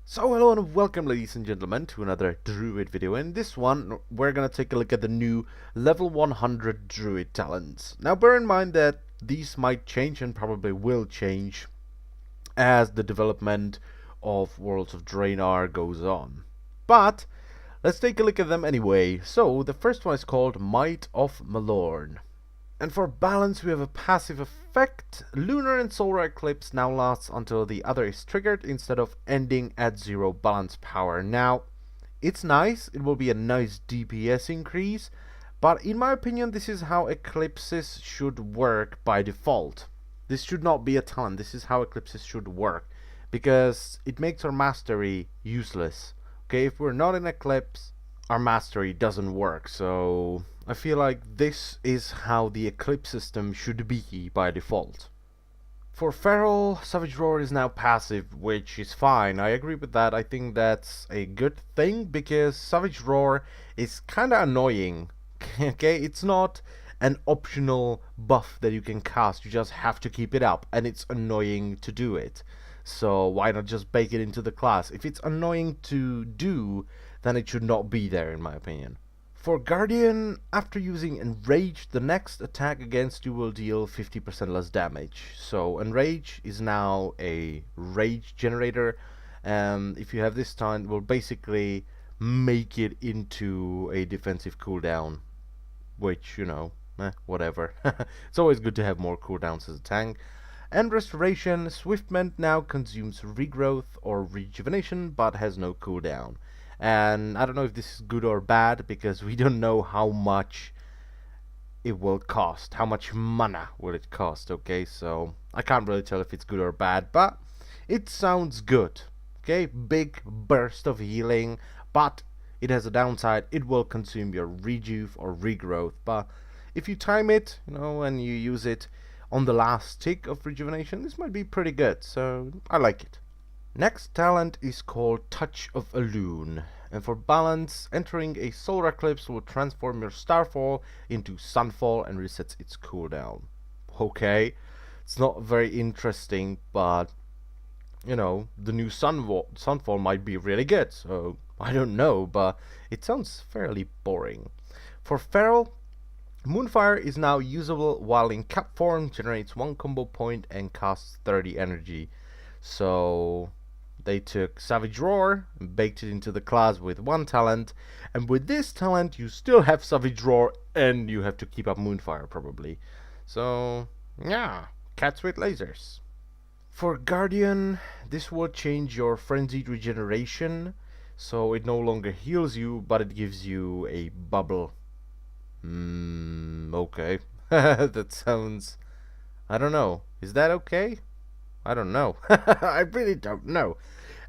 So hello and welcome, ladies and gentlemen, to another Druid video. In this one we're gonna take a look at the new level 100 Druid talents. Now bear in mind that these might change and probably will change as the development of Warlords of Draenor goes on. But let's take a look at them anyway. So the first one is called Might of Malorn. And for balance, we have a passive effect. Lunar and solar eclipse now lasts until the other is triggered instead of ending at 0 balance power. Now, it's nice, it will be a nice DPS increase, but in my opinion, this is how eclipses should work by default. This should not be a talent, this is how eclipses should work, because it makes our mastery useless. Okay, if we're not in eclipse, our mastery doesn't work, so I feel like this is how the eclipse system should be by default. For Feral, Savage Roar is now passive, which is fine. I agree with that. I think that's a good thing because Savage Roar is kinda annoying. Okay, it's not an optional buff that you can cast, you just have to keep it up, and it's annoying to do it. So why not just bake it into the class? If it's annoying to do, then it should not be there in my opinion. For Guardian, after using Enrage, the next attack against you will deal 50% less damage. So Enrage is now a rage generator, and if you have this talent, it will basically make it into a defensive cooldown, which, you know, whatever. It's always good to have more cooldowns as a tank. And Restoration, Swiftment now consumes regrowth or rejuvenation, but has no cooldown. And I don't know if this is good or bad because we don't know how much it will cost, how much mana will it cost. Okay, so I can't really tell if it's good or bad, but it sounds good. Okay, big burst of healing, but it has a downside. It will consume your rejuve or regrowth, but if you time it, you know, and you use it on the last tick of rejuvenation, this might be pretty good, so I like it. Next talent is called Touch of Elune, and for balance, entering a solar eclipse will transform your Starfall into Sunfall and resets its cooldown. Okay, it's not very interesting, but you know, the new Sunfall might be really good, so I don't know, but it sounds fairly boring. For Feral, Moonfire is now usable while in cap form, generates 1 combo point and costs 30 energy. So they took Savage Roar and baked it into the class with one talent, and with this talent you still have Savage Roar and you have to keep up Moonfire probably. So yeah, cats with lasers. For Guardian, this will change your Frenzied Regeneration, so it no longer heals you, but it gives you a bubble. Okay. That sounds... I don't know. Is that okay? I don't know. I really don't know.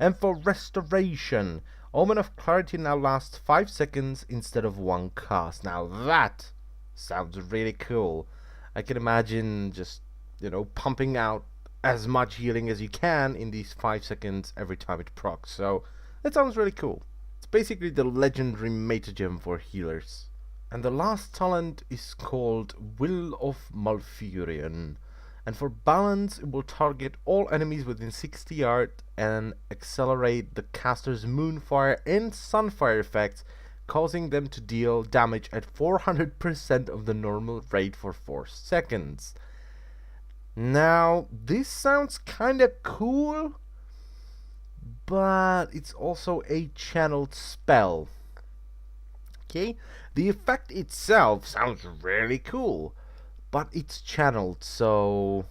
And for Restoration, Omen of Clarity now lasts 5 seconds instead of 1 cast. Now that sounds really cool. I can imagine just, you know, pumping out as much healing as you can in these 5 seconds every time it procs. So that sounds really cool. It's basically the legendary meta gem for healers. And the last talent is called Will of Malfurion. And for balance, it will target all enemies within 60 yards and accelerate the caster's Moonfire and Sunfire effects, causing them to deal damage at 400% of the normal rate for 4 seconds. Now, this sounds kinda cool, but it's also a channeled spell. Okay, the effect itself sounds really cool, but it's channeled, so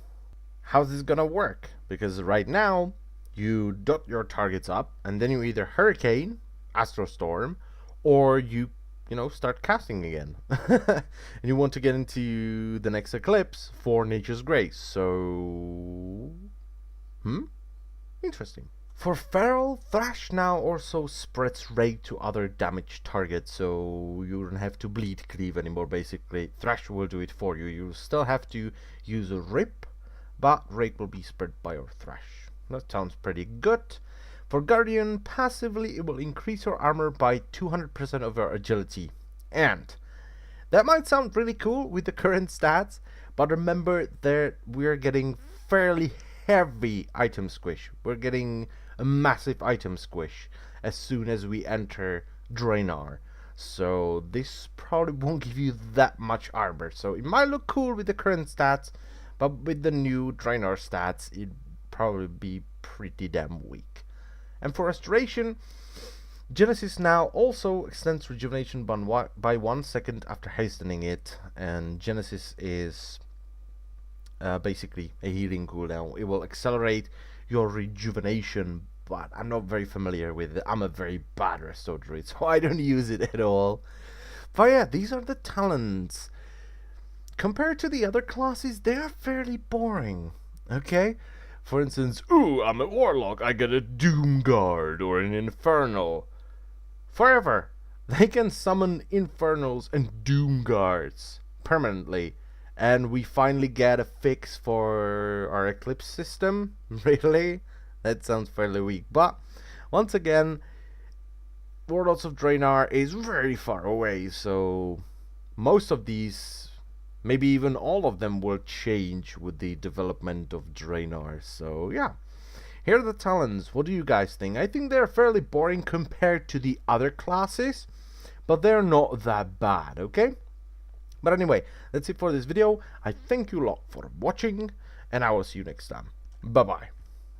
how's this gonna work? Because right now you dot your targets up and then you either Hurricane, Astro Storm, or you know, start casting again. And you want to get into the next eclipse for Nature's Grace, so interesting. For Feral, Thrash now also spreads rage to other damaged targets, so you don't have to bleed cleave anymore basically. Thrash will do it for you. You still have to use a rip, but rage will be spread by your Thrash. That sounds pretty good. For Guardian, passively it will increase your armor by 200% of your agility. And that might sound really cool with the current stats, but remember that we're getting fairly heavy item squish. We're getting a massive item squish as soon as we enter Draenor. So this probably won't give you that much armor. So it might look cool with the current stats, but with the new Draenor stats, it'd probably be pretty damn weak. And for restoration, Genesis now also extends rejuvenation by 1 second after hastening it, and Genesis is basically a healing cooldown. It will accelerate your rejuvenation, but I'm not very familiar with it. I'm a very bad restore druid, so I don't use it at all. But yeah, these are the talents. Compared to the other classes, they are fairly boring. Okay? For instance, ooh, I'm a warlock, I get a Doom Guard or an Infernal. Forever, they can summon Infernals and Doom Guards permanently. And we finally get a fix for our Eclipse system. Really? That sounds fairly weak. But, once again, Warlords of Draenor is very far away, so most of these, maybe even all of them, will change with the development of Draenor. So, yeah. Here are the talents. What do you guys think? I think they're fairly boring compared to the other classes, but they're not that bad, okay? But anyway, that's it for this video. I thank you a lot for watching, and I will see you next time. Bye-bye.